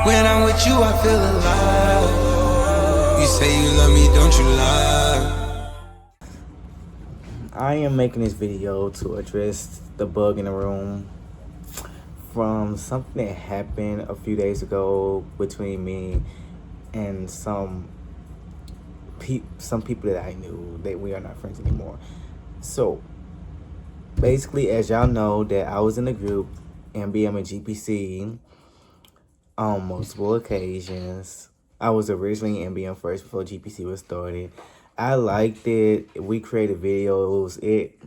When I'm with you, I feel alive. You say you love me, don't you lie? I am making this video to address the bug in the room from something that happened a few days ago between me and some people that I knew that we are not friends anymore. So basically, as y'all know, that I was in the group MBM and GPC on multiple occasions. I was originally in MBM first before GPC was started. I liked it. We created videos. It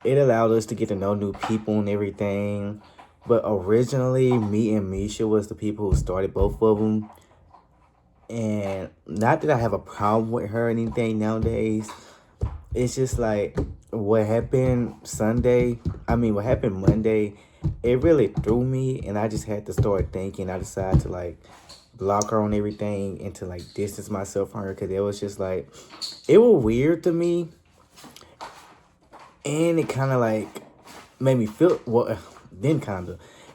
allowed us to get to know new people and everything. But originally, me and Misha was the people who started both of them. And not that I have a problem with her or anything nowadays. It's just like what happened what happened Monday, it really threw me, and I just had to start thinking. I decided to like block her on everything and to like distance myself from her because it was just like, it was weird to me. And it kind of like made me feel,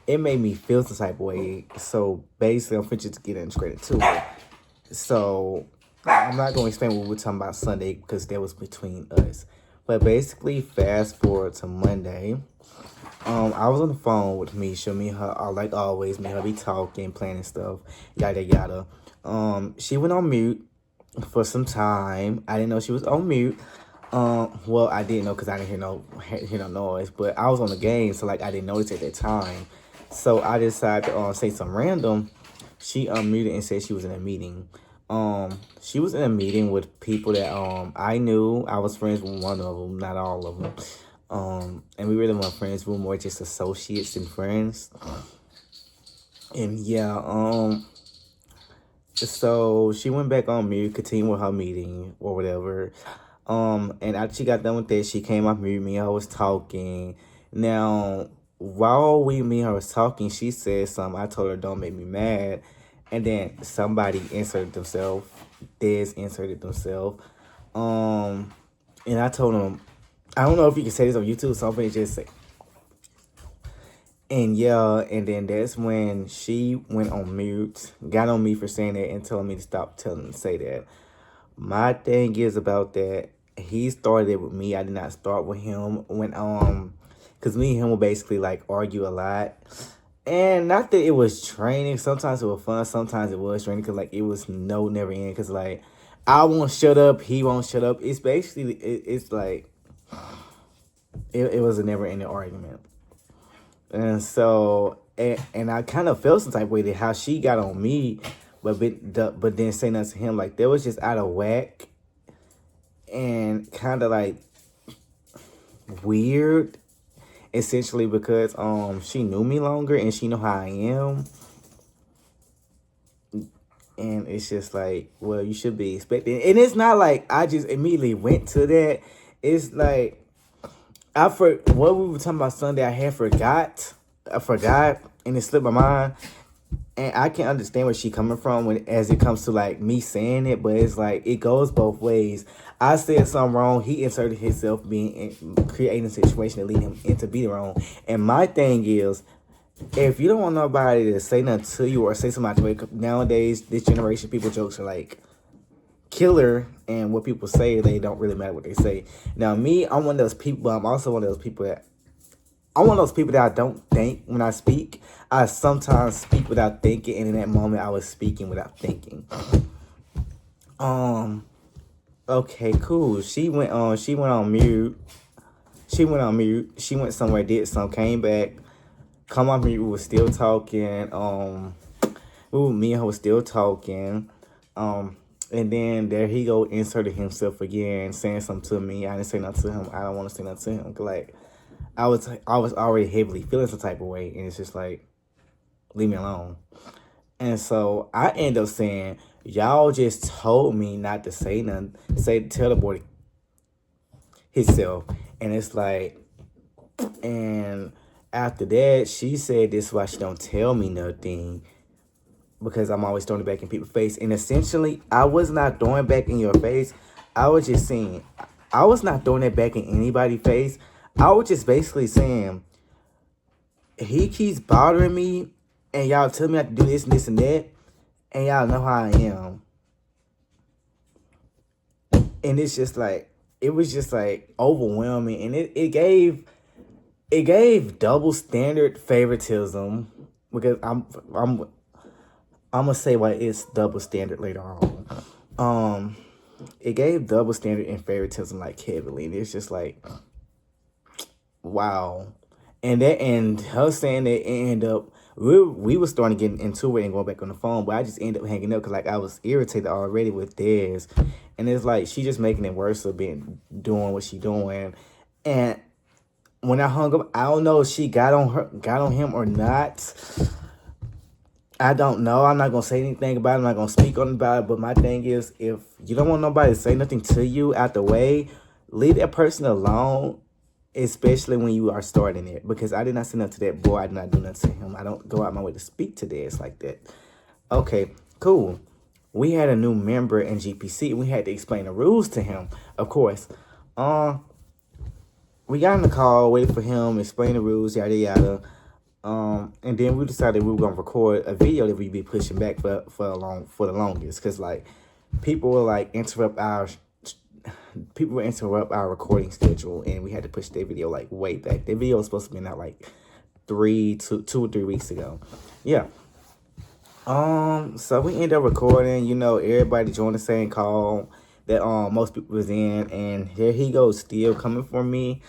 it made me feel some type of way. So basically, I'm finna just get straight into it. So I'm not going to explain what we were talking about Sunday because that was between us. But basically, fast forward to Monday. I was on the phone with Misha. Me and her, like always, me and her be talking, planning stuff, yada yada. She went on mute for some time. I didn't know she was on mute. Well, I didn't know because I didn't hear no noise. But I was on the game, so like I didn't notice at that time. So I decided to say some random. She unmuted and said she was in a meeting. She was in a meeting with people that I knew. I was friends with one of them, not all of them. And we really weren't friends. We were more just associates than friends. And yeah, so she went back on mute, continued with her meeting or whatever. And after she got done with that, she came off mute. Me and her was talking. Now, while me and her was talking, she said something. I told her, "Don't make me mad." And then somebody inserted themselves. Des inserted themselves. And I told him, I don't know if you can say this on YouTube, so I'm gonna just say. And yeah, and then that's when she went on mute, got on me for saying that and telling me to stop telling to say that. My thing is about that, he started it with me. I did not start with him when because me and him will basically like argue a lot. And not that it was training. Sometimes it was fun. Sometimes it was training because like it was never end. Because like I won't shut up, he won't shut up. It's basically it's like it was a never ending argument. And so and I kind of felt some type of way that how she got on me, but then saying that to him, like that was just out of whack and kind of like weird. Essentially because she knew me longer and she know how I am. And it's just like, well, you should be expecting. And it's not like I just immediately went to that. It's like what we were talking about Sunday, I forgot, and it slipped my mind. And I can understand where she coming from as it comes to like me saying it, but it's like it goes both ways. I said something wrong. He inserted himself creating a situation to lead him into being wrong. And my thing is, if you don't want nobody to say nothing to you or say something, nowadays this generation people jokes are like killer, and what people say they don't really matter what they say. Now me, I'm one of those people. But I'm also one of those people that I don't think when I speak. I sometimes speak without thinking, and in that moment, I was speaking without thinking. Okay, cool. She went on mute. She went somewhere, did something, came back, come off mute. We was still talking. Me and her was still talking. And then there he go, inserted himself again, saying something to me. I didn't say nothing to him. I don't want to say nothing to him. Like, I was already heavily feeling some type of way, and it's just like, leave me alone. And so I end up saying, y'all just told me not to say nothing. Tell the boy himself. And it's like, and after that, she said this is why she don't tell me nothing, because I'm always throwing it back in people's face. And essentially, I was not throwing back in your face. I was just saying, I was not throwing it back in anybody's face. I was just basically saying, he keeps bothering me, and y'all tell me I have to do this and this and that. And y'all know how I am. And it's just like, it was just like overwhelming. And it gave double standard favoritism, because I'm gonna say why it's double standard later on. It gave double standard and favoritism like heavily. And it's just like, wow. And her saying that, it ended up, we were starting to get into it and going back on the phone, but I just ended up hanging up because like I was irritated already with Dez. And it's like she just making it worse of doing what she doing. And when I hung up, I don't know if she got on him or not. I don't know. I'm not gonna say anything about it. I'm not gonna speak on about it. But my thing is, if you don't want nobody to say nothing to you out the way, leave that person alone. Especially when you are starting it. Because I did not say nothing to that boy. I did not do nothing to him. I don't go out my way to speak to this like that. Okay, cool. We had a new member in GPC. And we had to explain the rules to him, of course. We got in the call, waited for him, explain the rules, yada yada. And then we decided we were gonna record a video that we'd be pushing back for the longest. Cause like people will like interrupt our recording schedule, and we had to push that video like way back. That video was supposed to be out like 2 or 3 weeks ago. Yeah. So we ended up recording, everybody joined the same call that most people was in, and here he goes still coming for me.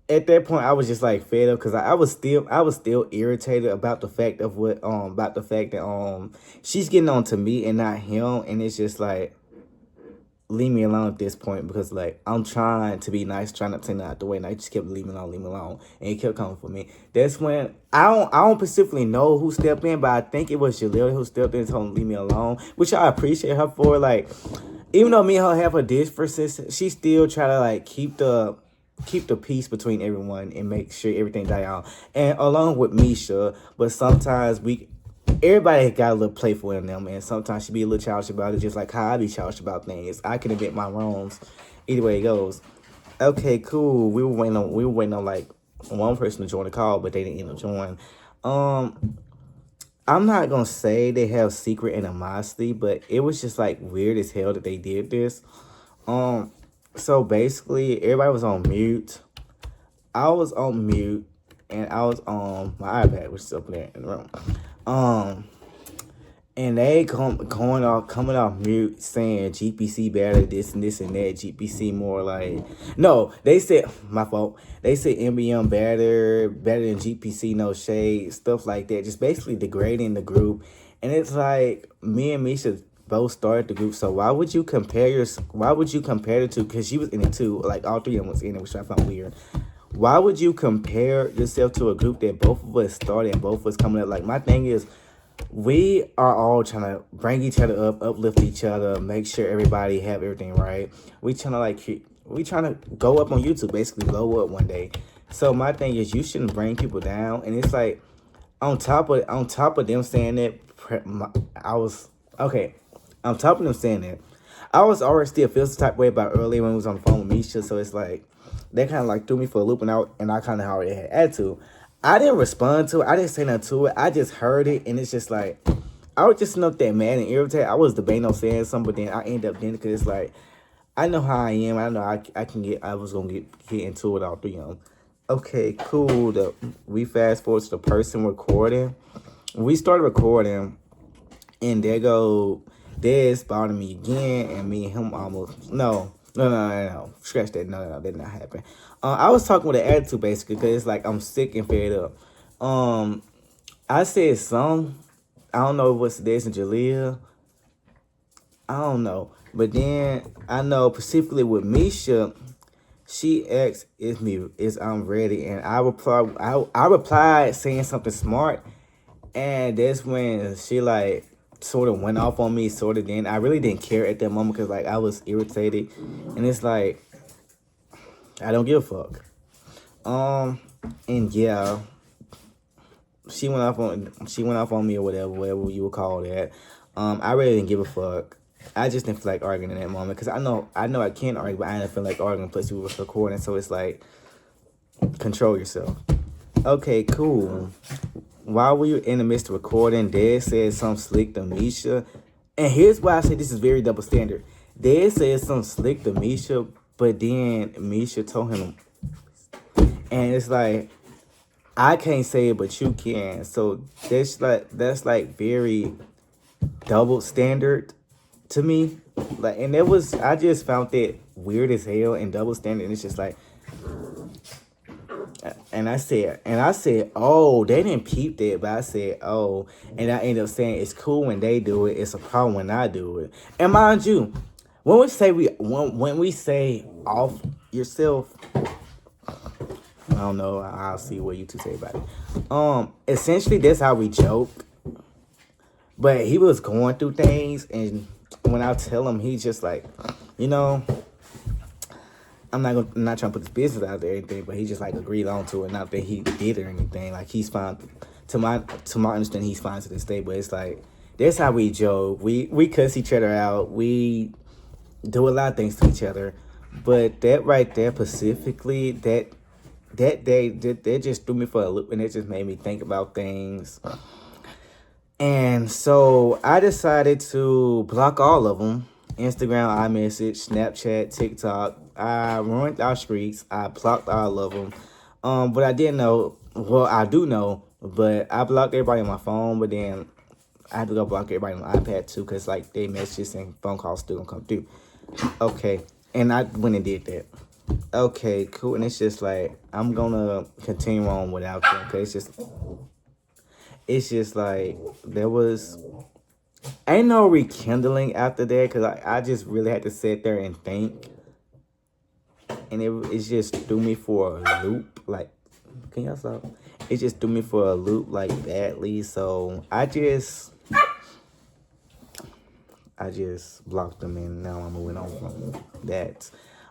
At that point I was just like fed up, because I was still irritated about the fact that she's getting on to me and not him, and it's just like, leave me alone at this point, because like I'm trying to be nice, trying not to take that out the way, and I just kept leaving alone, and he kept coming for me. That's when I don't specifically know who stepped in, but I think it was Jaleel who stepped in and told him to leave me alone, which I appreciate her for. Like, even though me and her have a difference, she still try to like keep the peace between everyone and make sure everything die out. And along with Misha, but sometimes everybody got a little playful in them, and sometimes she be a little childish about it, just like how I be childish about things. I can admit my wrongs, either way it goes. Okay, cool. We were waiting on like one person to join the call, but they didn't end up joining. I'm not gonna say they have secret animosity, but it was just like weird as hell that they did this. So basically everybody was on mute. I was on mute, and I was on my iPad, which is up there in the room. And they coming off mute saying GPC better, this and this and that. GPC more like, no, they said, my fault. They said MBM better than GPC, no shade, stuff like that. Just basically degrading the group. And it's like, me and Misha both started the group, so why would you compare the two? Because she was in it too, like all three of them was in it, which I found weird. Why would you compare yourself to a group that both of us started and both of us coming up? Like, my thing is, we are all trying to bring each other up, uplift each other, make sure everybody have everything right. We trying to go up on YouTube, basically blow up one day. So my thing is, you shouldn't bring people down. And it's like, on top of them saying that, on top of them saying that, I was already still feel some type of way about earlier when we was on the phone with Misha. So it's like, they kind of like threw me for a loop, and I kind of already had attitude. I didn't respond to it. I didn't say nothing to it. I just heard it, and it's just like, I was just not that mad and irritated. I was debating on saying something, but then I ended up doing it, because it's like, I know how I am. I know I was going to get into it, all three of them. Okay, cool. We fast forward to the person recording. We started recording, and there go Dez bothering me again, and me and him almost, no. Scratch that. No, that did not happen. I was talking with an attitude, basically, because it's like I'm sick and fed up. I said some. I don't know what's this and Jaleel. I don't know. But then I know specifically with Misha, she asked is I'm ready, and I replied saying something smart, and that's when she like sort of went off on me, sort of. Then I really didn't care at that moment, because like I was irritated, and it's like, I don't give a fuck. And yeah, she went off on me, or whatever you would call that. I really didn't give a fuck. I just didn't feel like arguing in that moment, because I know I can't argue, but I didn't feel like arguing. Plus we was recording, so it's like, control yourself. Okay, cool. while we were in the midst of recording, Dad said something slick to Misha. And here's why I say this is very double standard. Dad said something slick to Misha, but then Misha told him, and it's like, I can't say it, but you can. So that's like very double standard to me. Like, and it was, I just found that weird as hell and double standard. And it's just like, and I said, oh, they didn't peep that, but I said, oh, and I ended up saying it's cool when they do it. It's a problem when I do it. And mind you, when we say off yourself, I don't know. I'll see what you two say about it. Essentially, that's how we joke. But he was going through things, and when I tell him, he's just like, you know, I'm not trying to put his business out there or anything, but he just like agreed on to it. Not that he did or anything. Like, he's fine. To my understanding, he's fine to this day. But it's like, that's how we joke. We cuss each other out. We do a lot of things to each other. But that right there, specifically, that day, that just threw me for a loop, and it just made me think about things. And so I decided to block all of them. Instagram, iMessage, Snapchat, TikTok. I ruined our streaks. I blocked all of them. But I didn't know. Well, I do know. But I blocked everybody on my phone. But then I had to go block everybody on my iPad too, because like they messages and phone calls still gonna come through. Okay, and I went and did that. Okay, cool. And it's just like, I'm gonna continue on without them, because it's just like, there was, ain't no rekindling after that, because I just really had to sit there and think. And it just threw me for a loop. Like, can y'all stop? It just threw me for a loop, like, badly. So I just blocked them, and now I'm moving on from that.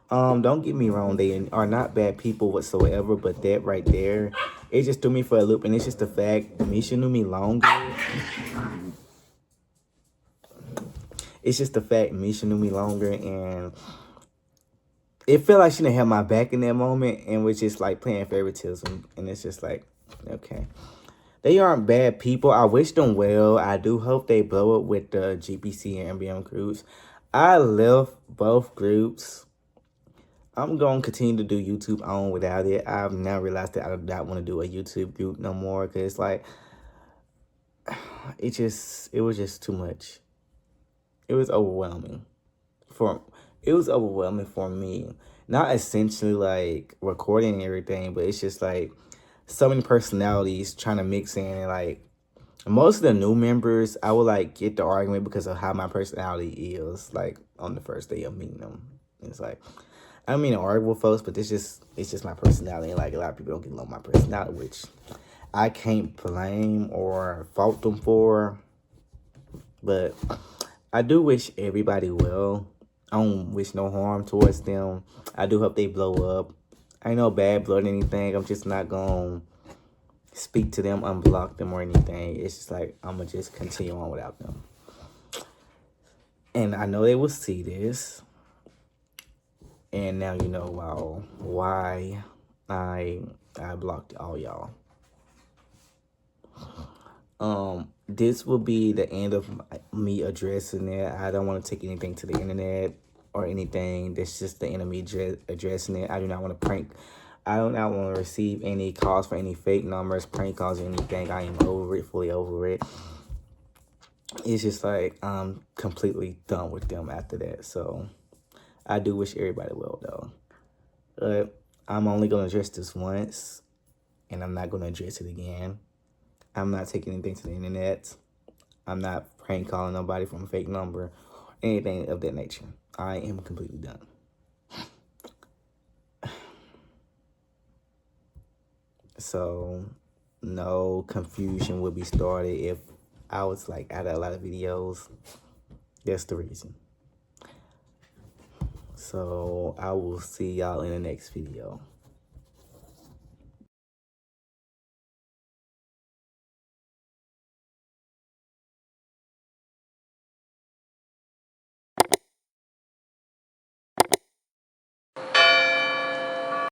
Don't get me wrong, they are not bad people whatsoever, but that right there, it just threw me for a loop. And it's just the fact Misha knew me longer. It's just the fact Misha knew me longer, and it felt like she didn't have my back in that moment, and was just like playing favoritism. And it's just like, okay, they aren't bad people. I wish them well. I do hope they blow up with the GPC and MBM groups. I left both groups. I'm going to continue to do YouTube on without it. I've now realized that I do not want to do a YouTube group no more, because like, it was just too much. It was overwhelming for me. Not essentially like recording and everything, but it's just like so many personalities trying to mix in, and like most of the new members, I would like get the argument because of how my personality is, like on the first day of meeting them. It's like, I don't mean to argue with folks, but it's just my personality. And like, a lot of people don't get along with my personality, which I can't blame or fault them for. But I do wish everybody well. I don't wish no harm towards them. I do hope they blow up. I ain't no bad blood or anything. I'm just not going to speak to them, unblock them or anything. It's just like, I'm going to just continue on without them. And I know they will see this. And now you know why I blocked all y'all. This will be the end of me addressing it. I don't want to take anything to the internet or anything. That's just the end of me addressing it. I do not want to prank. I do not want to receive any calls for any fake numbers, prank calls, or anything. I am over it, fully over it. It's just like, I'm completely done with them after that. So I do wish everybody well, though. But I'm only going to address this once, and I'm not going to address it again. I'm not taking anything to the internet. I'm not prank calling nobody from a fake number, anything of that nature. I am completely done. So no confusion will be started if I was like out of a lot of videos. That's the reason. So I will see y'all in the next video.